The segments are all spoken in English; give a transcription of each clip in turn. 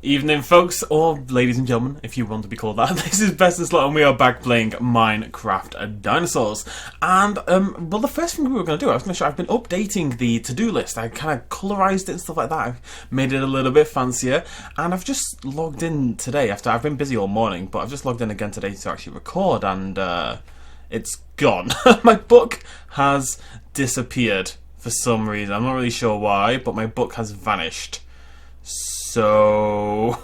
Evening, folks, or ladies and gentlemen, if you want to be called that. This is Best in Slot, and we are back playing Minecraft Dinosaurs. And, well, the first thing we were going to do, I was going to show, I've been updating the to-do list. I kind of colorized it and stuff like that. I've made it a little bit fancier, and I've just logged in today after I've been busy all morning, but I've just logged in again today to actually record, and it's gone. My book has disappeared for some reason. I'm not really sure why, but my book has vanished. So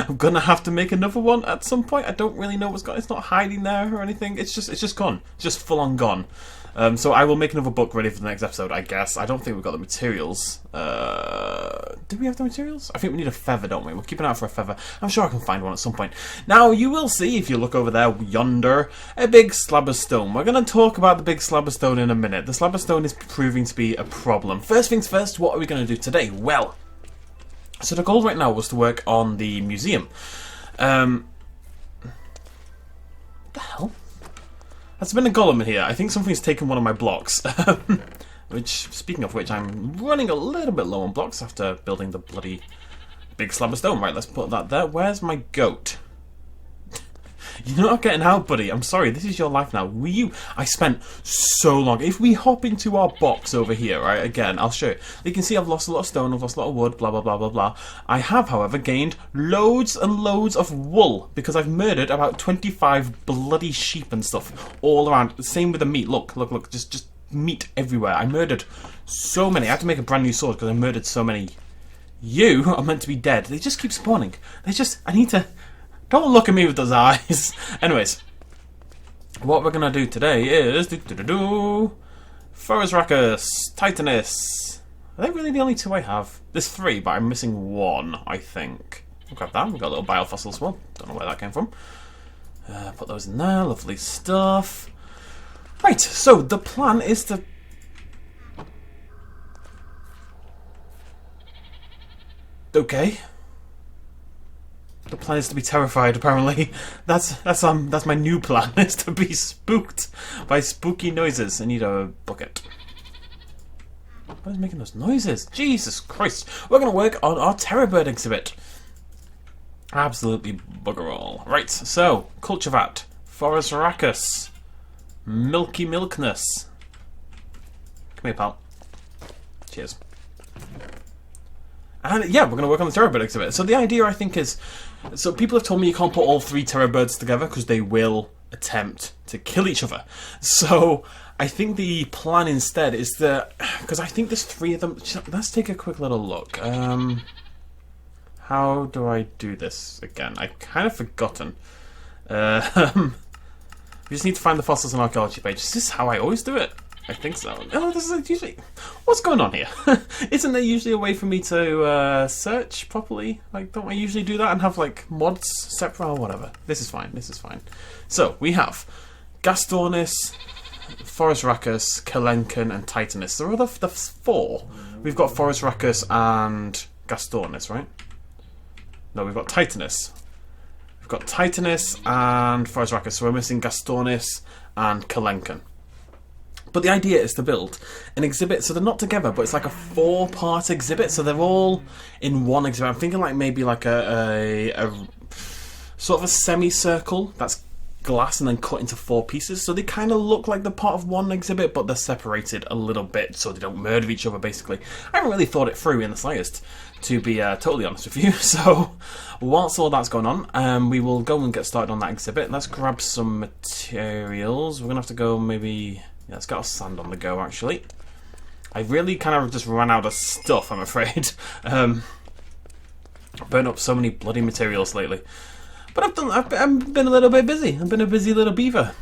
I'm gonna have to make another one at some point. I don't really know what's gone. It's not hiding there or anything. It's just gone. It's just full on gone. So I will make another book ready for the next episode, I guess. I don't think we've got the materials. Do we have the materials? I think we need a feather, don't we? We'll keep an eye out for a feather. I'm sure I can find one at some point. Now you will see, if you look over there yonder, a big slab of stone. We're gonna talk about the big slab of stone in a minute. The slab of stone is proving to be a problem. First things first, what are we gonna do today? Well, so the goal right now was to work on the museum. What the hell? There's been a golem in here. I think something's taken one of my blocks. Which, speaking of which, I'm running a little bit low on blocks after building the bloody big slab of stone. Right, let's put that there. Where's my goat? You're not getting out, buddy. I'm sorry, this is your life now. I spent so long. If we hop into our box over here, right, again, I'll show you. You can see I've lost a lot of stone, I've lost a lot of wood, blah, blah, blah, blah, blah. I have, however, gained loads and loads of wool because I've murdered about 25 bloody sheep and stuff all around. Same with the meat. Look, look, look. Just meat everywhere. I murdered so many. I had to make a brand new sword because I murdered so many. You are meant to be dead. They just keep spawning. I need to... Don't look at me with those eyes. Anyways, what we're going to do today is... Forosrachus, Titanus. Are they really the only two I have? There's three, but I'm missing one, I think. We'll grab that. We've got a little biofossil as well. Don't know where that came from. Put those in there. Lovely stuff. Right, so the plan is to... Okay. The plan is to be terrified, apparently. That's my new plan, is to be spooked by spooky noises. I need a bucket. What is making those noises? Jesus Christ. We're going to work on our terror bird exhibit. Absolutely bugger all. Right, so, culture vat. Forosrachus. Milky milkness. Come here, pal. Cheers. And yeah, we're going to work on the terror bird exhibit. So the idea, I think, is... So people have told me you can't put all three terror birds together because they will attempt to kill each other. So I think the plan instead is that... Because I think there's three of them. Let's take a quick little look. How do I do this again? I've kind of forgotten. We just need to find the fossils on Archeology page. Is this how I always do it? I think so. Oh, this is usually... What's going on here? Isn't there usually a way for me to search properly? Like, don't I usually do that and have, like, mods separate or whatever? This is fine, this is fine. So, we have Gastornis, Forosrachus, Kelenken, and Titanus. There are the four. We've got Forosrachus and Gastornis, right? No, we've got Titanus. We've got Titanus and Forosrachus, so we're missing Gastornis and Kelenken. But the idea is to build an exhibit, so they're not together, but it's like a 4-part exhibit, so they're all in one exhibit. I'm thinking like maybe like a sort of a semicircle that's glass and then cut into 4 pieces, so they kind of look like they're part of one exhibit, but they're separated a little bit so they don't murder each other, basically. I haven't really thought it through in the slightest, to be totally honest with you. So whilst all that's going on, we will go and get started on that exhibit. Let's grab some materials. We're going to have to go maybe... Yeah, let's get our sand on the go, actually. I really kind of just ran out of stuff, I'm afraid. I've burned up so many bloody materials lately. But I've been a little bit busy. I've been a busy little beaver.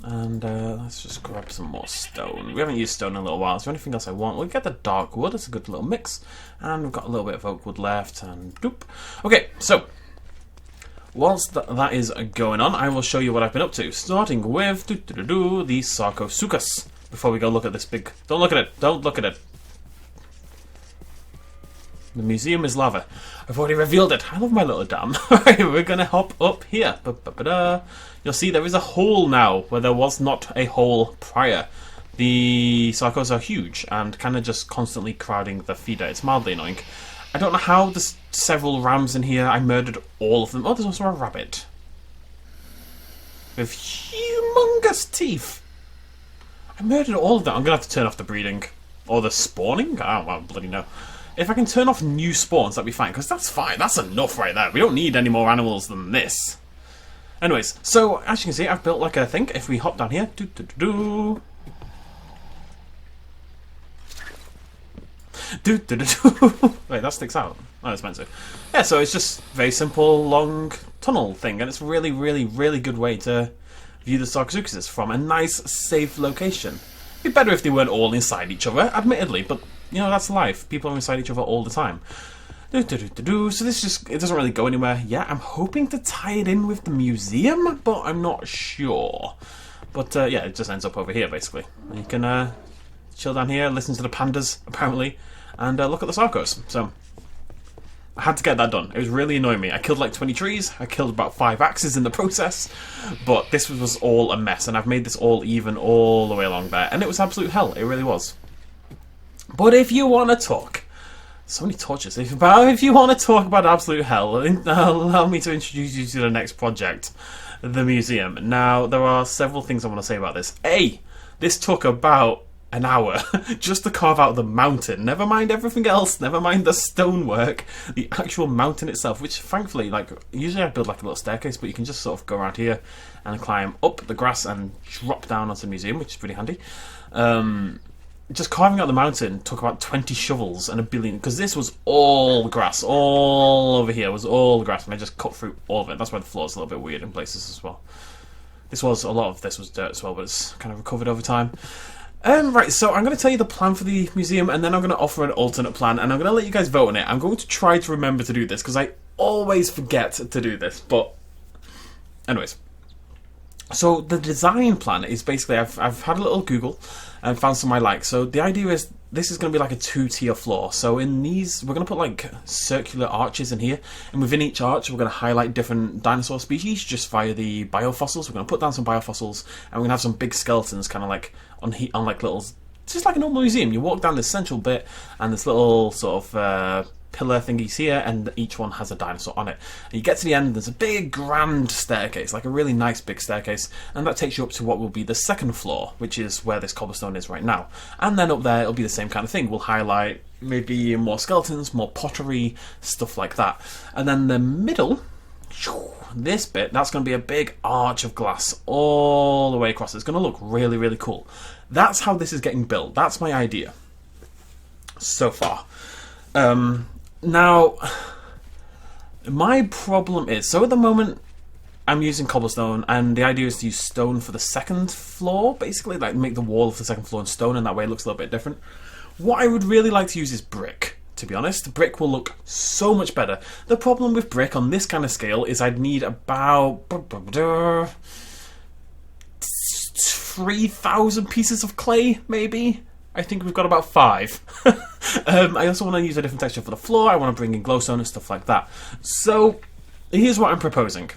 And let's just grab some more stone. We haven't used stone in a little while. Is there anything else I want? We'll get the dark wood. It's a good little mix. And we've got a little bit of oak wood left. And doop. Okay, so... Whilst that is going on, I will show you what I've been up to, starting with the Sarcosuchus. Before we go look at this big... Don't look at it! Don't look at it! The museum is lava. I've already revealed it. I love my little dam. Alright, we're going to hop up here. You'll see there is a hole now, where there was not a hole prior. The Sarcos are huge, and kind of just constantly crowding the feeder. It's mildly annoying. I don't know how there's several rams in here. I murdered all of them. Oh, there's also a rabbit. With humongous teeth. I murdered all of them. I'm going to have to turn off the breeding. Or the spawning? I don't bloody know. If I can turn off new spawns, that'd be fine. Because that's fine. That's enough right there. We don't need any more animals than this. Anyways, so as you can see, I've built like a thing. If we hop down here. Wait, that sticks out. Oh, it's meant to. Yeah, so it's just very simple, long tunnel thing, and it's a really, really, really good way to view the Sarcosuchus from a nice, safe location. It'd be better if they weren't all inside each other, admittedly, but you know, that's life. People are inside each other all the time. So this just, it doesn't really go anywhere yet. I'm hoping to tie it in with the museum, but I'm not sure. But yeah, it just ends up over here, basically. You can chill down here, listen to the pandas, apparently, and look at the Sarcos. So I had to get that done. It was really annoying me. I killed like 20 trees, I killed about 5 axes in the process, but this was all a mess, and I've made this all even all the way along there, and it was absolute hell. It really was. But if you want to talk, so many torches. If you want to talk about absolute hell, allow me to introduce you to the next project, the museum. Now, there are several things I want to say about this. A, this took about an hour just to carve out the mountain. Never mind everything else, never mind the stonework, the actual mountain itself, which thankfully, like, usually I build like a little staircase, but you can just sort of go around here and climb up the grass and drop down onto the museum, which is pretty handy. Just carving out the mountain took about 20 shovels and a billion, because this was all grass. All over here was all grass, and I just cut through all of it. That's why the floor's a little bit weird in places as well. A lot of this was dirt as well, but it's kind of recovered over time. Right, so I'm going to tell you the plan for the museum, and then I'm going to offer an alternate plan, and I'm going to let you guys vote on it. I'm going to try to remember to do this, because I always forget to do this, but anyways. So the design plan is basically, I've had a little Google and found some I like. So the idea is this is going to be like a 2-tier floor. So in these, we're going to put like circular arches in here, and within each arch we're going to highlight different dinosaur species just via the biofossils. We're going to put down some biofossils, and we're going to have some big skeletons kind of like on like little, just like a normal museum. You walk down this central bit, and this little sort of pillar thingies here, and each one has a dinosaur on it. And you get to the end, there's a big grand staircase, like a really nice big staircase, and that takes you up to what will be the second floor, which is where this cobblestone is right now. And then up there it'll be the same kind of thing. We'll highlight maybe more skeletons, more pottery, stuff like that. And then the middle, this bit, that's going to be a big arch of glass all the way across. It's going to look really, really cool. That's how this is getting built. That's my idea so far. Now, my problem is, so at the moment I'm using cobblestone, and the idea is to use stone for the second floor, basically, like make the wall of the second floor in stone, and that way it looks a little bit different. What I would really like to use is brick, to be honest. Brick will look so much better. The problem with brick on this kind of scale is I'd need about 3,000 pieces of clay, maybe. I think we've got about 5. I also want to use a different texture for the floor. I want to bring in glowstone and stuff like that. So here's what I'm proposing.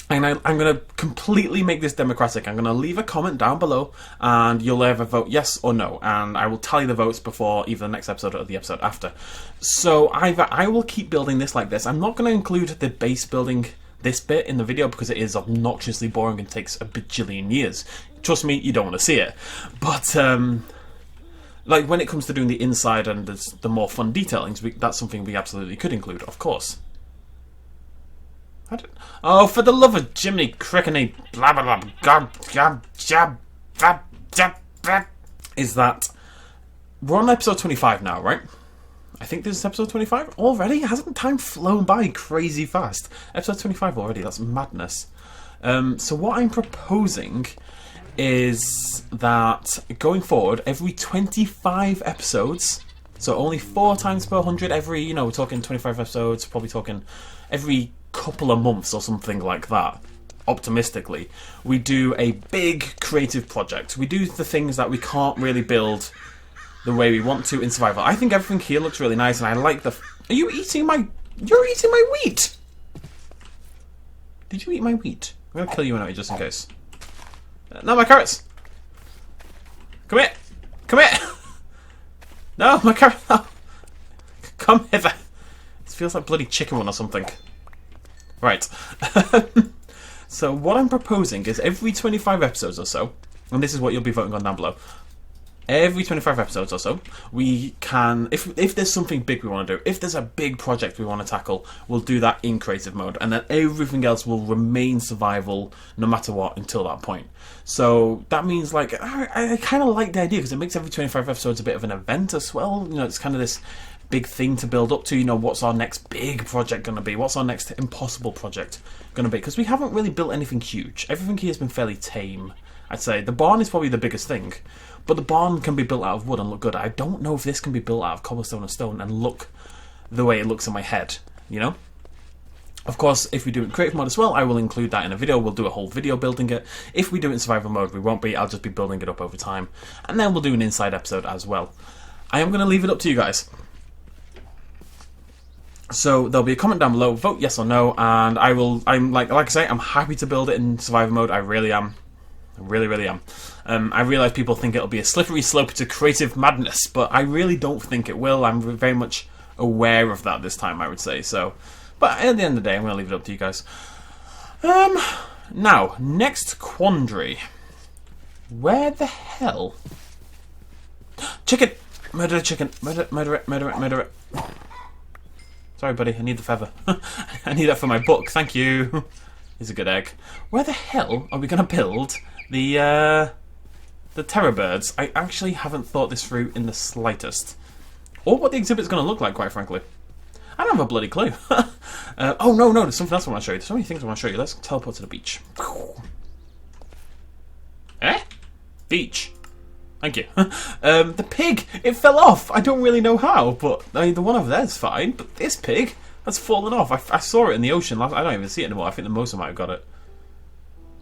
And I'm going to completely make this democratic. I'm going to leave a comment down below, and you'll either vote yes or no. And I will tally the votes before either the next episode or the episode after. So either I will keep building this like this. I'm not going to include the base building this bit in the video because it is obnoxiously boring and takes a bajillion years. Trust me, you don't want to see it. But like when it comes to doing the inside and the more fun detailings, that's something we absolutely could include, of course. Oh, for the love of Jiminy Crickeny, blah blah blah, god, jab, jab, jab, jab, jab. Is that we're on episode 25 now, right? I think this is episode 25 already. Hasn't time flown by crazy fast? Episode 25 already. That's madness. So what I'm proposing is that going forward, every 25 episodes, so only 4 times per 100 every, you know, we're talking 25 episodes, probably talking every couple of months or something like that, optimistically, we do a big creative project. We do the things that we can't really build the way we want to in survival. I think everything here looks really nice, and I like the... Are you eating my... You're eating my wheat! Did you eat my wheat? I'm gonna kill you anyway, just in case. No, my carrots! Come here! Come here! No, my carrots! No. Come hither. It feels like bloody chicken one or something. Right. So what I'm proposing is every 25 episodes or so, and this is what you'll be voting on down below, every 25 episodes or so, we can, if there's something big we want to do, if there's a big project we want to tackle, we'll do that in creative mode, and then everything else will remain survival no matter what until that point. So that means, like, I kind of like the idea because it makes every 25 episodes a bit of an event as well. You know, it's kind of this big thing to build up to. You know, what's our next big project going to be? What's our next impossible project going to be? Because we haven't really built anything huge. Everything here has been fairly tame, I'd say. The barn is probably the biggest thing, but the barn can be built out of wood and look good. I don't know if this can be built out of cobblestone and stone and look the way it looks in my head, you know? Of course, if we do it in creative mode as well, I will include that in a video. We'll do a whole video building it. If we do it in survival mode, we won't be. I'll just be building it up over time. And then we'll do an inside episode as well. I am going to leave it up to you guys. So there'll be a comment down below, vote yes or no, and I'm like I say, I'm happy to build it in survival mode. I really am. I really am. I realise people think it'll be a slippery slope to creative madness, but I really don't think it will. I'm very much aware of that this time, I would say. So, but at the end of the day, I'm going to leave it up to you guys. Now, next quandary. Where the hell? Chicken! Murder a chicken. Murder it. Sorry, buddy, I need the feather. I need that for my book, thank you. Here's a good egg. Where the hell are we going to build the terror birds? I actually haven't thought this through in the slightest. Or what the exhibit's going to look like, quite frankly. I don't have a bloody clue. Oh, no, there's something else I want to show you. There's so many things I want to show you. Let's teleport to the beach. Eh? Beach. Thank you. The pig! It fell off! I don't really know how, but I mean, the one over there is fine, but this pig has fallen off. I saw it in the ocean. I don't even see it anymore. I think the moser might have got it.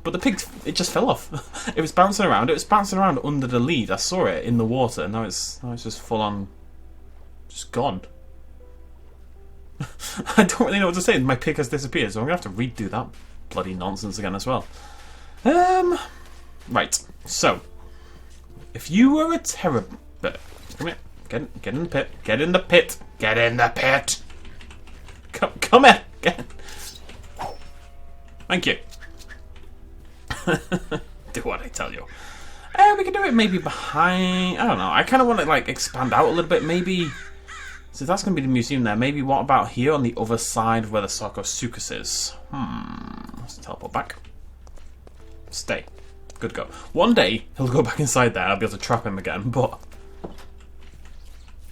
But the pig, it just fell off. It was bouncing around. It was bouncing around under the lead. I saw it in the water, and now it's just full on... just gone. I don't really know what to say. My pig has disappeared, so I'm going to have to redo that bloody nonsense again as well. Right, so... if you were a terror bird... come here. Get in the pit. Get in the pit. Get in the pit. Come here. Thank you. Do what I tell you. We could do it maybe behind... I don't know. I kind of want to like expand out a little bit. Maybe... so that's going to be the museum there. Maybe what about here on the other side of where the Sarcosuchus is? Let's teleport back. Stay. Good go. One day, he'll go back inside there. I'll be able to trap him again, but...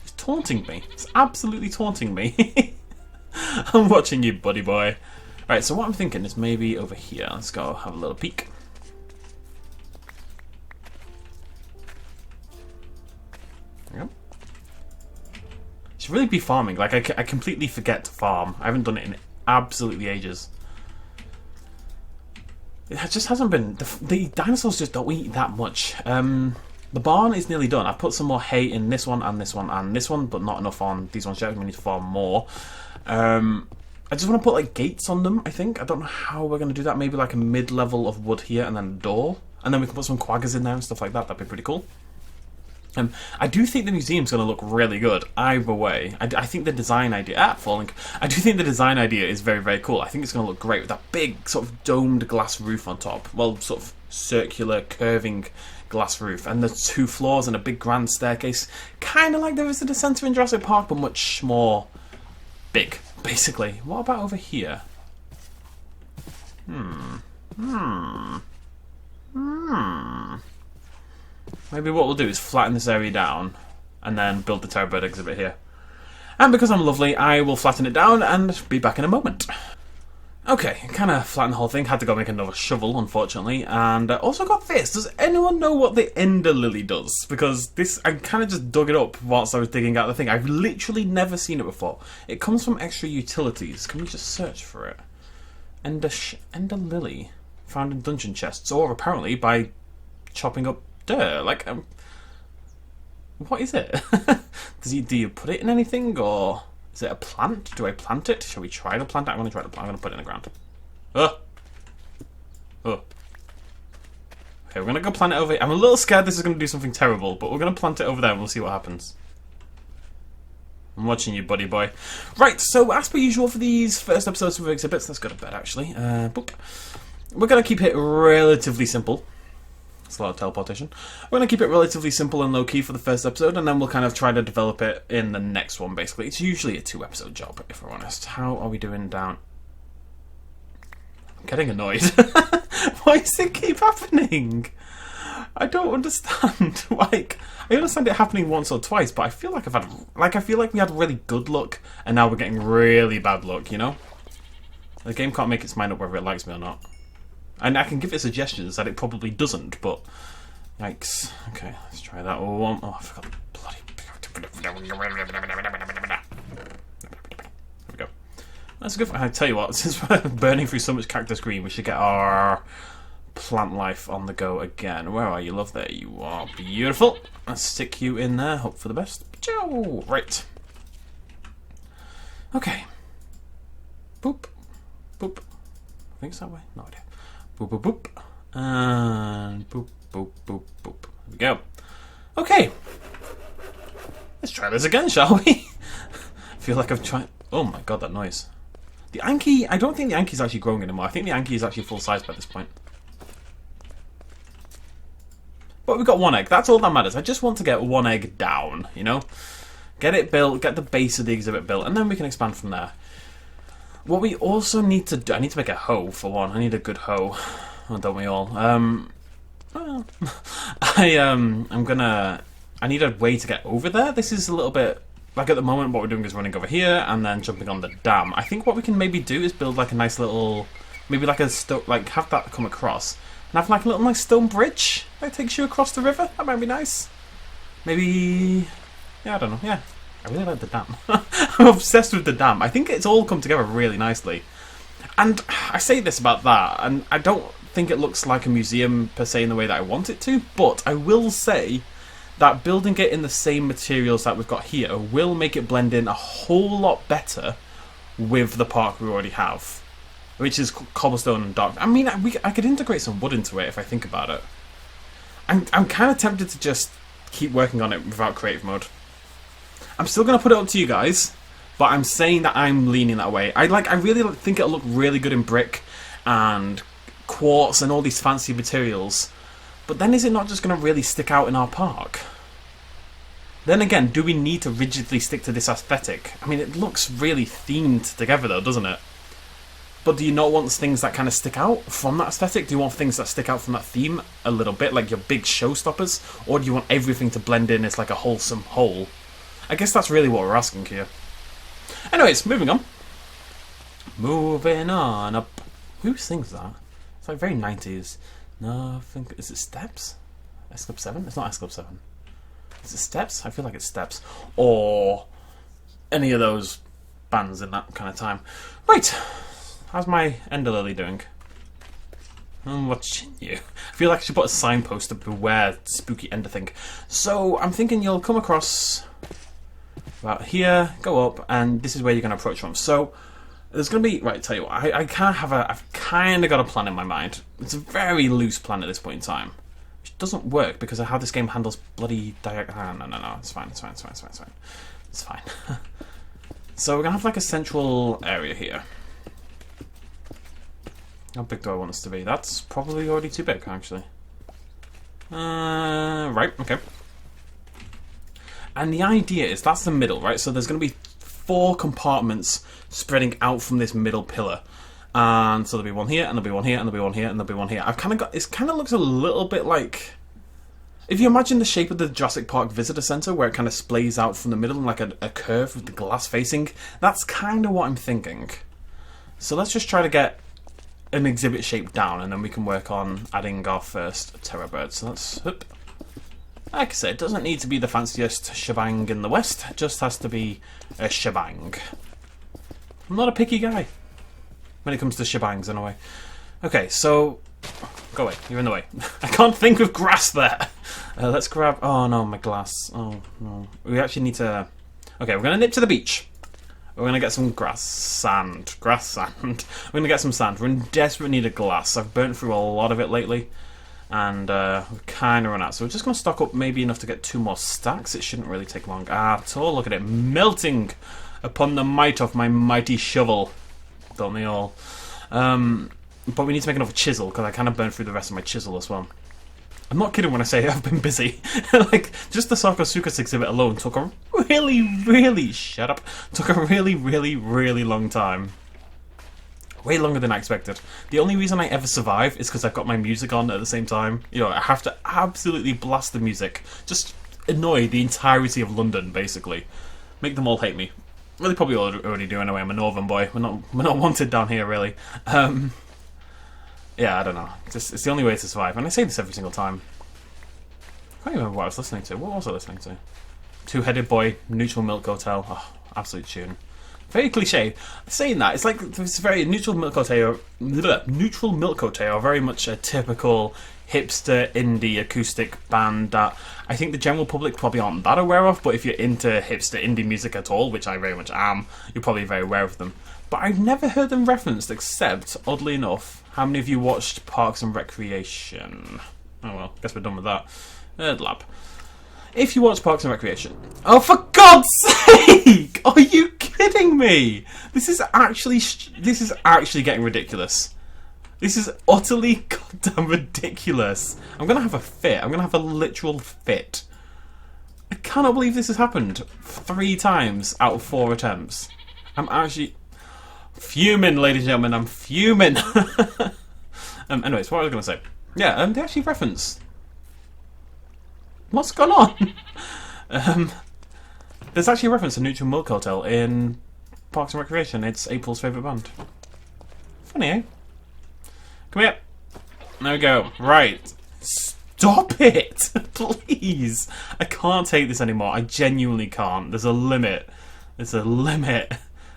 he's taunting me. It's absolutely taunting me. I'm watching you, buddy boy. Right, so what I'm thinking is maybe over here. Let's go have a little peek. There we go. Should really be farming. Like, I completely forget to farm. I haven't done it in absolutely ages. It just hasn't been... the dinosaurs just don't eat that much. The barn is nearly done. I've put some more hay in this one and this one and this one, but not enough on these ones yet. We need to farm more. I just want to put like gates on them, I think. I don't know how we're going to do that. Maybe like a mid-level of wood here and then a door. And then we can put some quaggers in there and stuff like that. That'd be pretty cool. I do think the museum's going to look really good, either way. I think the design idea... falling. I do think the design idea is very, very cool. I think it's going to look great with that big sort of domed glass roof on top. Well, sort of circular, curving glass roof. And the 2 floors and a big grand staircase. Kind of like the visitor centre in Jurassic Park, but much more big, basically. What about over here? Maybe what we'll do is flatten this area down and then build the terror bird exhibit here. And because I'm lovely, I will flatten it down and be back in a moment. Okay, kind of flattened the whole thing. Had to go make another shovel, unfortunately. And also got this. Does anyone know what the ender lily does? Because this, I kind of just dug it up whilst I was digging out the thing. I've literally never seen it before. It comes from extra utilities. Can we just search for it? Ender lily. Found in dungeon chests. Or apparently by chopping up dirt. Like, what is it? Do you put it in anything, or is it a plant? Do I plant it? Shall we try to plant it? I'm going to try to plant. I'm going to put it in the ground. Okay, we're going to go plant it over here. I'm a little scared this is going to do something terrible, but we're going to plant it over there and we'll see what happens. I'm watching you, buddy boy. Right, so as per usual for these first episodes of exhibits, let's go to bed actually. Boop. We're going to keep it relatively simple. It's a lot of teleportation. We're going to keep it relatively simple and low-key for the first episode, and then we'll kind of try to develop it in the next one, basically. It's usually a 2-episode job, if we're honest. How are we doing down? I'm getting annoyed. Why does it keep happening? I don't understand. Like, I understand it happening once or twice, but I feel like I feel like we had really good luck, and now we're getting really bad luck, you know? The game can't make its mind up whether it likes me or not. And I can give it suggestions that it probably doesn't, but... Yikes. Okay, let's try that one. Oh, I forgot the bloody... There we go. That's good. I tell you what, since we're burning through so much cactus green, we should get our plant life on the go again. Where are you, love? There you are. Beautiful. Let's stick you in there. Hope for the best. Right. Okay. Boop. Boop. I think it's that way. No idea. Boop, boop, boop. And boop, boop, boop, boop. There we go. Okay. Let's try this again, shall we? I feel like I've tried... Oh my god, that noise. The Anki... I don't think the Anki's actually growing anymore. I think the Anki is actually full size by this point. But we've got one egg. That's all that matters. I just want to get one egg down, you know? Get it built, get the base of the exhibit built, and then we can expand from there. What we also need to do... I need to make a hoe, for one. I need a good hoe. Oh, don't we all? Well, I'm gonna... I need a way to get over there. This is a little bit... Like, at the moment, what we're doing is running over here and then jumping on the dam. I think what we can maybe do is build, like, a nice little... Maybe, like, a stone... Like, have that come across. And have, like, a little nice stone bridge that takes you across the river. That might be nice. Maybe... Yeah, I don't know. Yeah. I really like the dam. I'm obsessed with the dam. I think it's all come together really nicely. And I say this about that, and I don't think it looks like a museum per se in the way that I want it to, but I will say that building it in the same materials that we've got here will make it blend in a whole lot better with the park we already have, which is cobblestone and dark. I mean, I could integrate some wood into it if I think about it. I'm kind of tempted to just keep working on it without creative mode. I'm still going to put it up to you guys, but I'm saying that I'm leaning that way. I really think it'll look really good in brick and quartz and all these fancy materials. But then is it not just going to really stick out in our park? Then again, do we need to rigidly stick to this aesthetic? I mean, it looks really themed together though, doesn't it? But do you not want things that kind of stick out from that aesthetic? Do you want things that stick out from that theme a little bit, like your big showstoppers? Or do you want everything to blend in as like a wholesome whole? I guess that's really what we're asking here. Anyways, moving on. Moving on up. Who sings that? It's like very 90s. Nothing. Is it Steps? S Club 7? It's not S Club 7. Is it Steps? I feel like it's Steps. Or any of those bands in that kind of time. Right. How's my Ender Lily doing? I'm watching you. I feel like I should put a signpost to beware spooky Ender thing. So I'm thinking you'll come across about here, go up, and this is where you're going to approach from. So there's going to be... Right, tell you what. I've kind of got a plan in my mind. It's a very loose plan at this point in time. Which doesn't work because of how this game handles bloody... No. It's fine. It's fine. So we're going to have like a central area here. How big do I want this to be? That's probably already too big, actually. Right, okay. And the idea is that's the middle, right? So there's going to be 4 compartments spreading out from this middle pillar. And so there'll be one here, and there'll be one here, and there'll be one here, and there'll be one here. I've kind of got... It kind of looks a little bit like... If you imagine the shape of the Jurassic Park Visitor Center, where it kind of splays out from the middle in like a curve with the glass facing, that's kind of what I'm thinking. So let's just try to get an exhibit shape down, and then we can work on adding our first terror bird. So let's... Like I said, it doesn't need to be the fanciest shebang in the West. It just has to be a shebang. I'm not a picky guy when it comes to shebangs, in a way. Okay, so... Go away. You're in the way. I can't think of grass there. Let's grab... Oh, no, my glass. Oh, no. We actually need to... Okay, we're going to nip to the beach. We're going to get some grass sand. We're going to get some sand. We're in desperate need of glass. I've burnt through a lot of it lately. And we've kind of run out. So we're just going to stock up maybe enough to get 2 more stacks. It shouldn't really take long at all. Look at it melting upon the might of my mighty shovel. Don't they all? But we need to make another chisel, because I kind of burned through the rest of my chisel as well. I'm not kidding when I say I've been busy. Like, just the Sarcosuchus exhibit alone took a really, shut up, took a really long time. Way longer than I expected. The only reason I ever survive is because I've got my music on at the same time. You know, I have to absolutely blast the music. Just annoy the entirety of London, basically. Make them all hate me. Well, they probably already do anyway. I'm a northern boy. We're not wanted down here, really. Yeah, I don't know. It's the only way to survive. And I say this every single time. I can't remember what I was listening to. What was I listening to? Two-Headed Boy, Neutral Milk Hotel. Oh, absolute tune. Very cliche. Saying that, it's like it's very Neutral Milk Hotel. Neutral Milk Hotel are very much a typical hipster indie acoustic band that I think the general public probably aren't that aware of. But if you're into hipster indie music at all, which I very much am, you're probably very aware of them. But I've never heard them referenced, except oddly enough, how many of you watched Parks and Recreation? Oh well, guess we're done with that. Third lab. If you watch Parks and Recreation... Oh, for God's sake! Are you kidding me? This is actually getting ridiculous. This is utterly goddamn ridiculous. I'm going to have a fit. I'm going to have a literal fit. I cannot believe this has happened 3 times out of 4 attempts. I'm actually... fuming, ladies and gentlemen. I'm fuming. Anyways, what was I going to say? Yeah, they actually reference... What's going on? There's actually a reference to Neutral Milk Hotel in Parks and Recreation. It's April's favourite band. Funny, eh? Come here. There we go. Right. Stop it! Please! I can't take this anymore. I genuinely can't. There's a limit. There's a limit.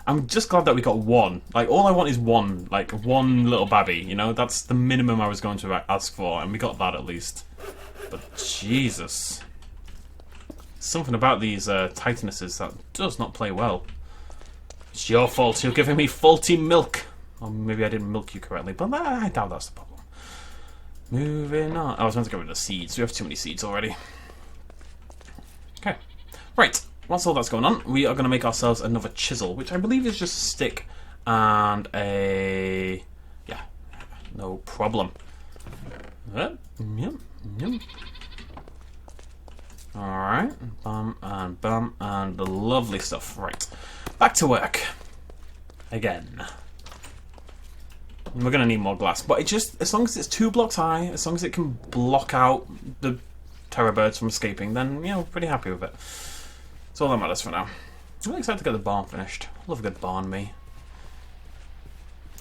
I'm just glad that we got 1. Like, all I want is 1. Like, 1 little babby, you know? That's the minimum I was going to ask for, and we got that at least. But Jesus. Something about these Titanuses that does not play well. It's your fault. You're giving me faulty milk. Or maybe I didn't milk you correctly, but I doubt that's the problem. Moving on. I was meant to get rid of the seeds. We have too many seeds already. Okay. Right. Whilst all that's going on, we are going to make ourselves another chisel, which I believe is just a stick and a... yeah. No problem. Yep. Alright, bum, and the lovely stuff. Right, back to work. Again. We're going to need more glass, but it just, as long as it's 2 blocks high, as long as it can block out the terror birds from escaping, then, you know, pretty happy with it. That's all that matters for now. I'm really excited to get the barn finished. Love a good barn, me.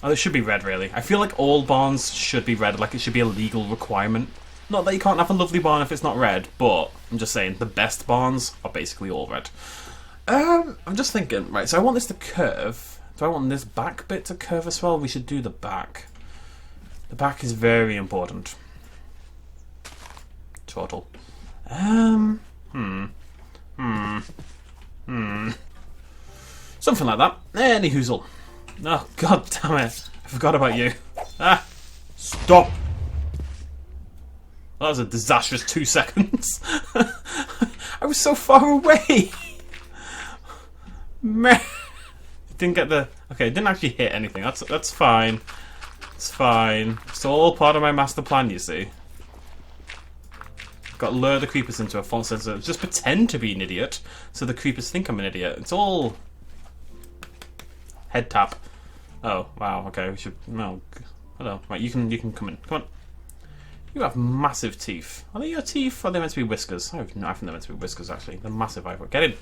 Oh, it should be red, really. I feel like all barns should be red, like it should be a legal requirement. Not that you can't have a lovely barn if it's not red, but I'm just saying, the best barns are basically all red. I'm just thinking, right, so I want this to curve. Do I want this back bit to curve as well? We should do the back. The back is very important. Total. Something like that. Any hoozle. Oh, God damn it. I forgot about you. Ah! Stop! That was a disastrous 2 seconds. I was so far away. Man. Didn't get the... okay, didn't actually hit anything. That's fine. It's fine. It's all part of my master plan, you see. Got to lure the creepers into a false sense of... just pretend to be an idiot, so the creepers think I'm an idiot. It's all... head tap. Oh, wow, okay, we should... no. Hello. Right, you can come in. Come on. You have massive teeth. Are they your teeth, or are they meant to be whiskers? I think they're meant to be whiskers, actually. They're massive. Get in.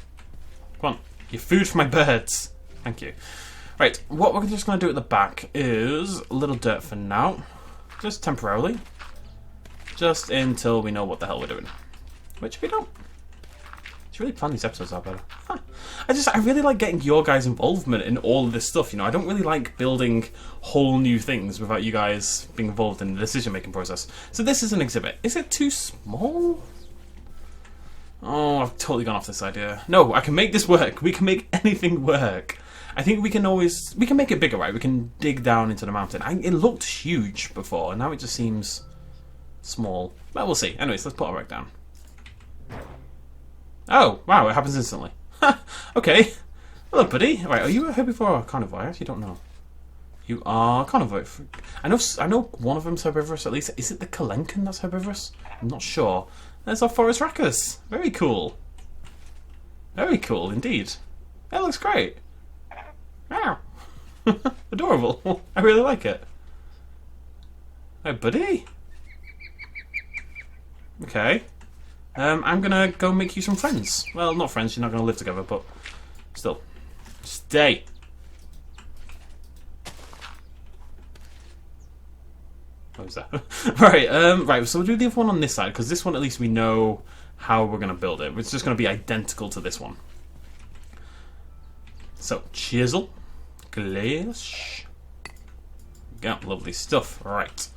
Come on. Your food for my birds. Thank you. Right, what we're just going to do at the back is a little dirt for now. Just temporarily. Just until we know what the hell we're doing. Which we don't. Should really plan these episodes out better. Huh. I really like getting your guys' involvement in all of this stuff, you know. I don't really like building whole new things without you guys being involved in the decision-making process. So this is an exhibit. Is it too small? Oh, I've totally gone off this idea. No, I can make this work. We can make anything work. I think we can make it bigger, right? We can dig down into the mountain. It looked huge before, and now it just seems small. But we'll see. Anyways, let's put it right down. Oh, wow, it happens instantly. Okay. Hello, buddy. Right, are you a herbivore or a carnivore? I actually don't know. You are carnivore. I know one of them's herbivorous, at least. Is it the Kalenkin that's herbivorous? I'm not sure. There's our forest raccoons. Very cool. Very cool, indeed. That looks great. Wow. Adorable. I really like it. Hey, buddy. Okay. I'm gonna go make you some friends. Well, not friends, you're not gonna live together, but still. Stay. What was that? Right, so we'll do the other one on this side, because this one at least we know how we're gonna build it. It's just gonna be identical to this one. So, chisel. Glass. Yeah, lovely stuff. Right.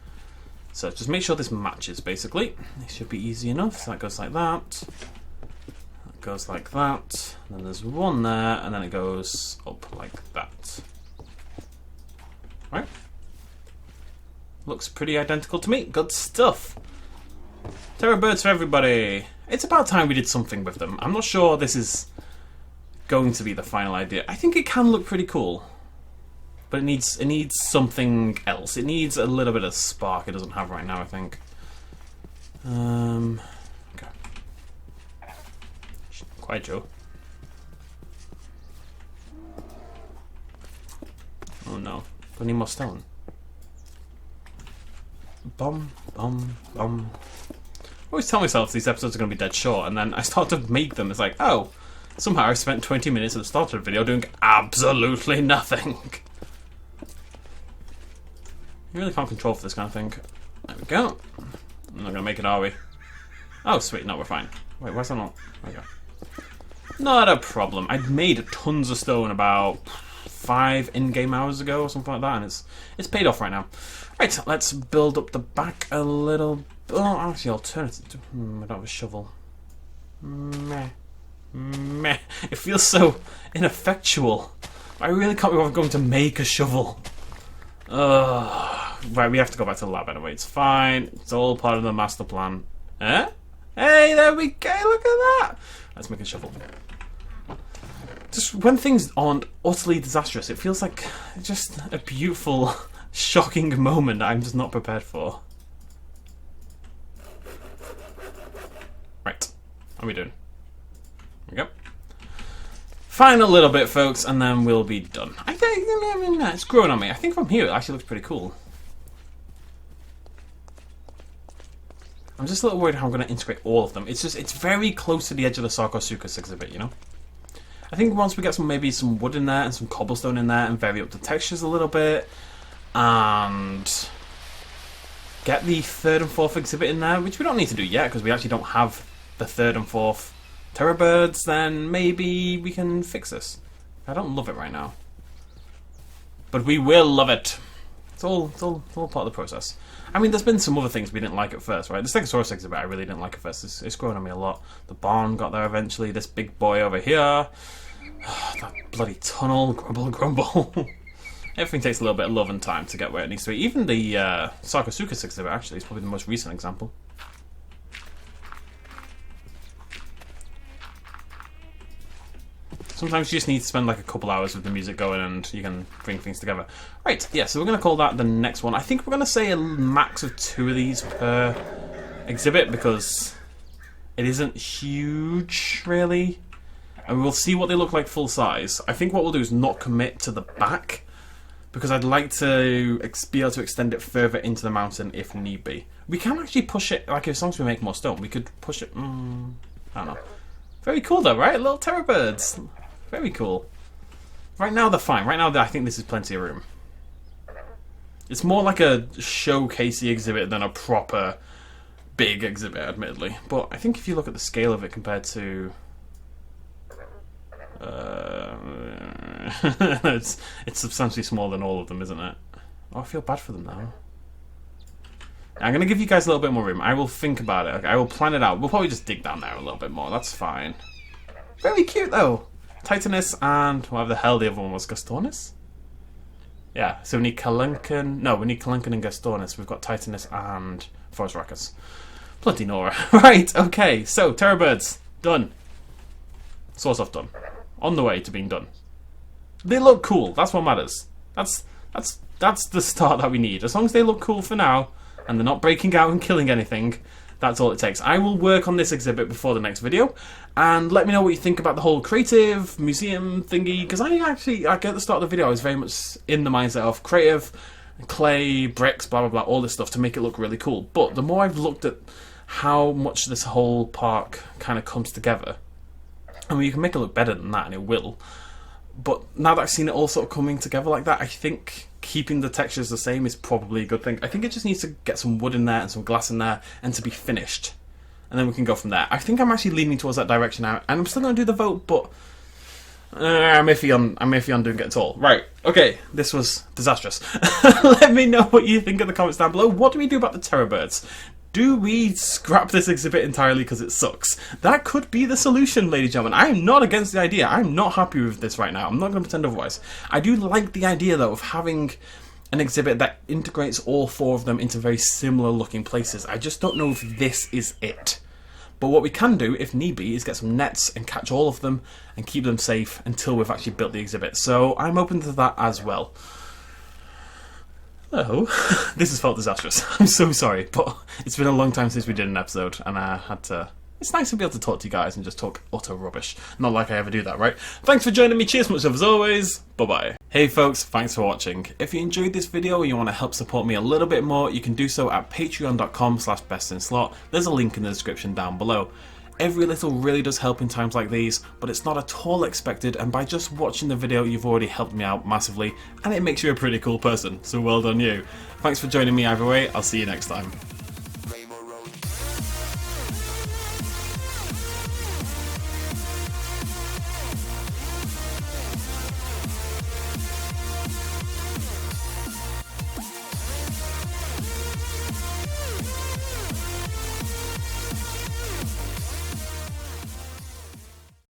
So just make sure this matches, basically. It should be easy enough. So that goes like that. That goes like that. And then there's one there, and then it goes up like that. Right. Looks pretty identical to me. Good stuff. Terror birds for everybody. It's about time we did something with them. I'm not sure this is going to be the final idea. I think it can look pretty cool. But it needs something else. It needs a little bit of spark it doesn't have right now, I think. Okay. Quiet, Joe. Oh no. Do I need more stone? Bum, bum, bum. I always tell myself these episodes are going to be dead short, and then I start to make them. It's like, oh, somehow I spent 20 minutes at the start of the video doing absolutely nothing. You really can't control for this kind of thing. There we go. I'm not going to make it, are we? Oh, sweet. No, we're fine. Wait, why's that not? There we go. Not a problem. I'd made tons of stone about 5 in-game hours ago or something like that, and it's paid off right now. Right, let's build up the back a little. Oh, actually, alternative. I don't have a shovel. Meh. Meh. It feels so ineffectual. I really can't believe I'm going to make a shovel. Right, we have to go back to the lab anyway. It's fine. It's all part of the master plan. Eh? Hey, there we go. Look at that. Let's make a shovel. Just when things aren't utterly disastrous, it feels like just a beautiful, shocking moment I'm just not prepared for. Right. How are we doing? There we go. Final little bit, folks, and then we'll be done. I think it's growing on me. I think from here it actually looks pretty cool. I'm just a little worried how I'm going to integrate all of them. It's very close to the edge of the Sarcosuchus exhibit, you know? I think once we get maybe some wood in there and some cobblestone in there and vary up the textures a little bit, and get the 3rd and 4th exhibit in there, which we don't need to do yet because we actually don't have the 3rd and 4th terror birds, then maybe we can fix this. I don't love it right now, but we will love it. It's all part of the process. I mean, there's been some other things we didn't like at first, right? The Stegosaurus exhibit I really didn't like at first. It's grown on me a lot. The barn got there eventually. This big boy over here. That bloody tunnel. Grumble, grumble. Everything takes a little bit of love and time to get where it needs to be. Even the Sarcosuchus exhibit, actually, is probably the most recent example. Sometimes you just need to spend like a couple hours with the music going and you can bring things together. Right, yeah, so we're going to call that the next one. I think we're going to say a max of 2 of these per exhibit because it isn't huge, really. And we'll see what they look like full size. I think what we'll do is not commit to the back because I'd like to be able to extend it further into the mountain if need be. We can actually push it, like as long as we make more stone, we could push it, I don't know. Very cool though, right? Little terror birds. Very cool. Right now they're fine. Right now I think this is plenty of room. It's more like a showcasey exhibit than a proper big exhibit, admittedly. But I think if you look at the scale of it compared to... it's substantially smaller than all of them, isn't it? Oh, I feel bad for them now. I'm going to give you guys a little bit more room. I will think about it. Okay, I will plan it out. We'll probably just dig down there a little bit more. That's fine. Very cute, though. Titanus and whatever the hell the other one was. Gastornis? Yeah, so we need Kalenkin. No, we need Kalenkin and Gastornis. We've got Titanus and Forest Bloody Nora. Right, okay, so terror birds, done. Sort of done. On the way to being done. They look cool, that's what matters. That's the start that we need. As long as they look cool for now, and they're not breaking out and killing anything, that's all it takes. I will work on this exhibit before the next video, and let me know what you think about the whole creative museum thingy, because at the start of the video, I was very much in the mindset of creative, clay, bricks, blah blah blah, all this stuff to make it look really cool. But the more I've looked at how much this whole park kind of comes together, I mean, you can make it look better than that, and it will. But now that I've seen it all sort of coming together like that, I think keeping the textures the same is probably a good thing. I think it just needs to get some wood in there and some glass in there and to be finished. And then we can go from there. I think I'm actually leaning towards that direction now. And I'm still going to do the vote, but I'm iffy on doing it at all. Right, okay, this was disastrous. Let me know what you think in the comments down below. What do we do about the terror birds? Do we scrap this exhibit entirely because it sucks? That could be the solution, ladies and gentlemen. I am not against the idea. I'm not happy with this right now. I'm not going to pretend otherwise. I do like the idea, though, of having an exhibit that integrates all four of them into very similar looking places. I just don't know if this is it. But what we can do, if need be, is get some nets and catch all of them and keep them safe until we've actually built the exhibit. So I'm open to that as well. Hello. This has felt disastrous. I'm so sorry, but it's been a long time since we did an episode, and I had to... It's nice to be able to talk to you guys and just talk utter rubbish. Not like I ever do that, right? Thanks for joining me. Cheers, much love as always. Bye-bye. Hey folks, thanks for watching. If you enjoyed this video and you want to help support me a little bit more, you can do so at patreon.com/bestinslot. There's a link in the description down below. Every little really does help in times like these, but it's not at all expected, and by just watching the video you've already helped me out massively, and it makes you a pretty cool person, so well done you. Thanks for joining me either way, I'll see you next time.